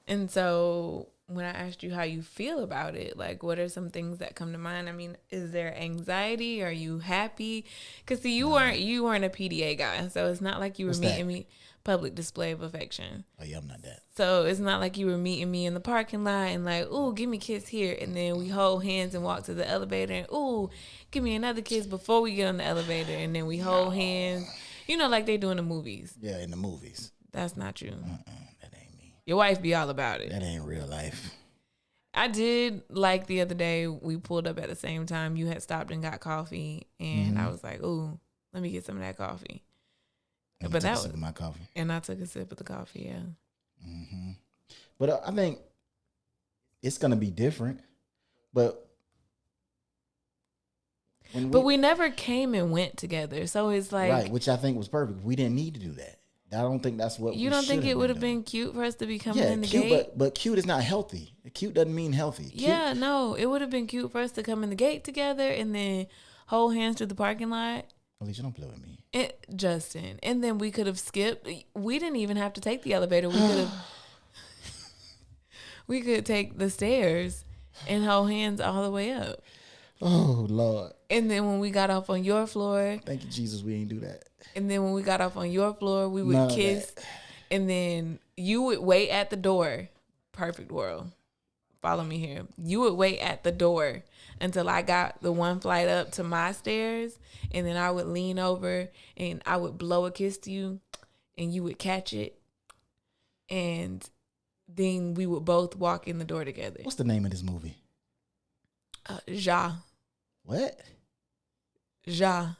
And so when I asked you how you feel about it, like what are some things that come to mind? I mean, is there anxiety? Are you happy? Because see, you weren't a PDA guy, so it's not like you were What's meeting that? me public display of affection. Oh yeah, I'm not that. So it's not like you were meeting me in the parking lot and like, ooh, give me a kiss here, and then we hold hands and walk to the elevator, and ooh, give me another kiss before we get on the elevator, and then we hold hands. You know, like they do in the movies. Yeah, in the movies. That's not you. That ain't me. Your wife be all about it. That ain't real life. I did like the other day we pulled up at the same time. You had stopped and got coffee, and I was like, "Ooh, let me get some of that coffee." And But took that a was, sip of my coffee. and I took a sip of the coffee. Yeah, But I think it's gonna be different. But but we never came and went together, so it's like, right, which I think was perfect. We didn't need to do that. I don't think that's what you we don't think should it would have doing. been cute for us to be coming Yeah, in the cute, gate? but cute is not healthy. Cute doesn't mean healthy. Cute, Yeah, no, it would have been cute for us to come in the gate together and then hold hands through the parking lot. Alicia, don't play with me. Justin, and then we could have skipped. We didn't even have to take the elevator. We could have. We could take the stairs and hold hands all the way up. Oh Lord. And then when we got off on your floor, Thank you, Jesus, we ain't do that. and then when we got off on your floor, we would None of kiss. that. And then you would wait at the door. Perfect world. Follow me here. You would wait at the door until I got the one flight up to my stairs. And then I would lean over and I would blow a kiss to you. And you would catch it. And then we would both walk in the door together. What's the name of this movie? Ja. What? Ja.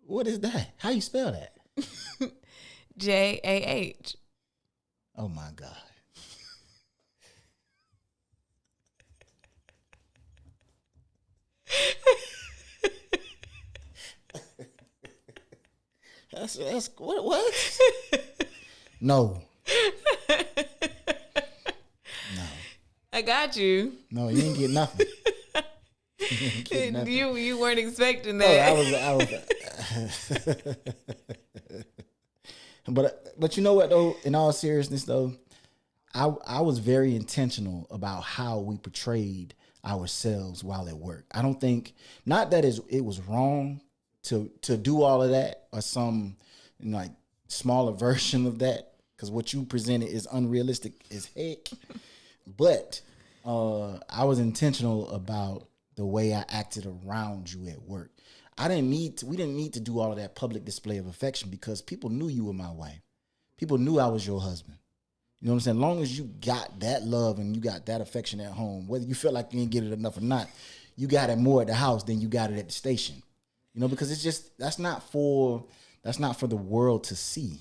What is that? How you spell that? JAH. Oh my God. That's what? No. No. I got you. No, you didn't get nothing. You didn't get nothing. You weren't expecting No, that. I was but you know what though, in all seriousness though, I was very intentional about how we portrayed ourselves while at work. I don't think, not that it was wrong to do all of that or some like smaller version of that, because what you presented is unrealistic as heck. But I was intentional about the way I acted around you at work. We didn't need to do all of that public display of affection because people knew you were my wife. People knew I was your husband. You know what I'm saying? As long as you got that love and you got that affection at home, whether you feel like you didn't get it enough or not, you got it more at the house than you got it at the station. You know, because it's just that's not for the world to see,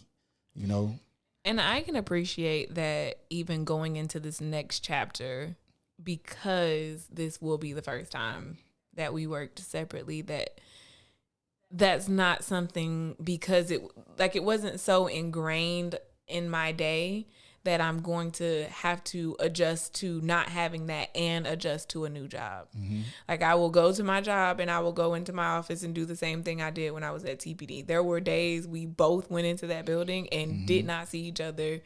you know. And I can appreciate that even going into this next chapter, because this will be the first time that we worked separately, that's not something, because it wasn't so ingrained in my day that I'm going to have to adjust to not having that and adjust to a new job. Mm-hmm. Like I will go to my job and I will go into my office and do the same thing I did when I was at TPD. There were days we both went into that building and did not see each other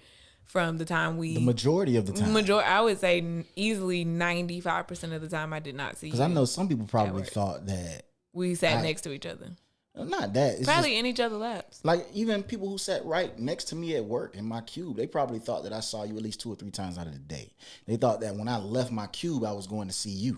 from the time the majority of the time. I would say easily 95% of the time I did not see you. Because I know some people probably thought that we sat next to each other. Not that. It's probably just, in each other's laps. like even people who sat right next to me at work in my cube, they probably thought that I saw you at least 2 or 3 times out of the day. They thought that when I left my cube, I was going to see you.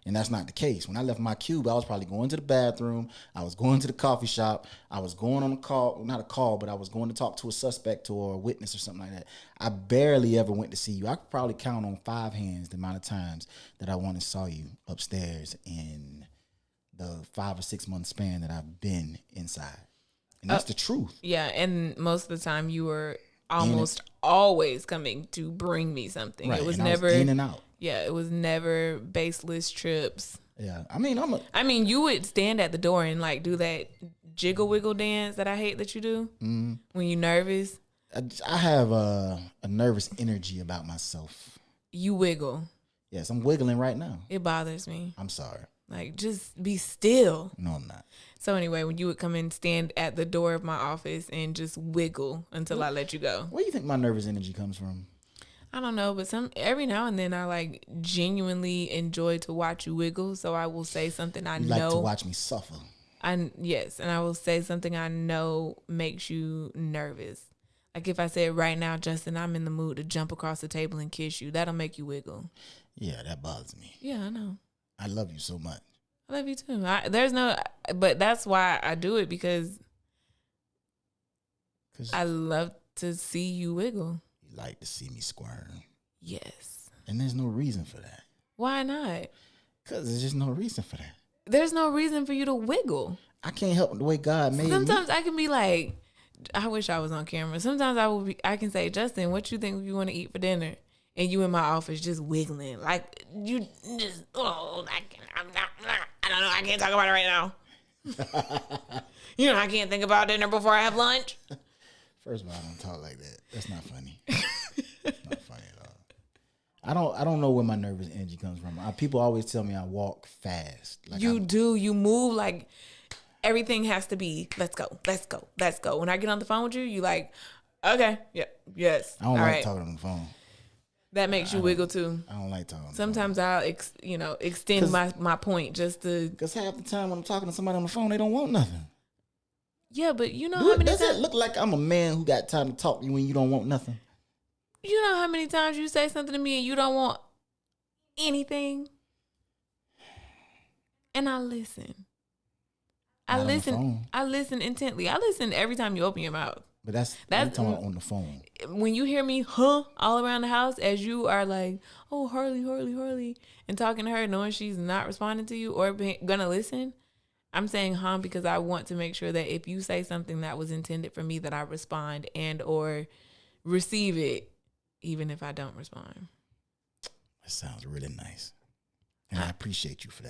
And that's not the case. When I left my cube, I was probably going to the bathroom. I was going to the coffee shop. I was going on a call, not a call, but I was going to talk to a suspect or a witness or something like that. I barely ever went to see you. I could probably count on 5 hands the amount of times that I went and saw you upstairs in the 5 or 6 month span that I've been inside. And that's the truth. Yeah, and most of the time you were almost always coming to bring me something. Right. It was and never I was in and out. Yeah, it was never baseless trips. Yeah. I mean, you would stand at the door and like do that jiggle wiggle dance that I hate that you do when you're nervous. I have a nervous energy about myself. You wiggle. Yes, I'm wiggling right now. It bothers me. I'm sorry. Like, just be still. No, I'm not. So anyway, when you would come and stand at the door of my office and just wiggle until I let you go. Where do you think my nervous energy comes from? I don't know, but every now and then I like genuinely enjoy to watch you wiggle. So I will say something I You know. like to watch me suffer. Yes, and I will say something I know makes you nervous. Like if I said right now, Justin, I'm in the mood to jump across the table and kiss you, that'll make you wiggle. Yeah, that bothers me. Yeah, I know. I love you so much. I love you too. But that's why I do it, because I love to see you wiggle. You like to see me squirm. Yes. And there's no reason for that. Why not? Because there's just no reason for that. There's no reason for you to wiggle. I can't help the way God made me. Sometimes I can be like, I wish I was on camera. Sometimes I can say, Justin, what you think you want to eat for dinner? And you in my office just wiggling. Like, you just, I don't know, I can't talk about it right now. I can't think about dinner before I have lunch. First of all, I don't talk like that. That's not funny. It's not funny at all. I don't know where my nervous energy comes from. People always tell me I walk fast. Like you do. You move like everything has to be, let's go, let's go, let's go. When I get on the phone with you, you like, okay, yeah, yes. I don't like talking on the phone. That makes you wiggle too. I don't like talking. Sometimes I'll extend my point just to. Because half the time when I'm talking to somebody on the phone, they don't want nothing. Yeah, but you know how many times. Does it look like I'm a man who got time to talk to you when you don't want nothing? You know how many times you say something to me and you don't want anything? And I listen. I listen intently. I listen every time you open your mouth. But that's talking about on the phone. When you hear me all around the house as you are like, oh, Harley, and talking to her knowing she's not responding to you or gonna listen, I'm saying because I want to make sure that if you say something that was intended for me, that I respond and or receive it, even if I don't respond. That sounds really nice. And I appreciate you for that.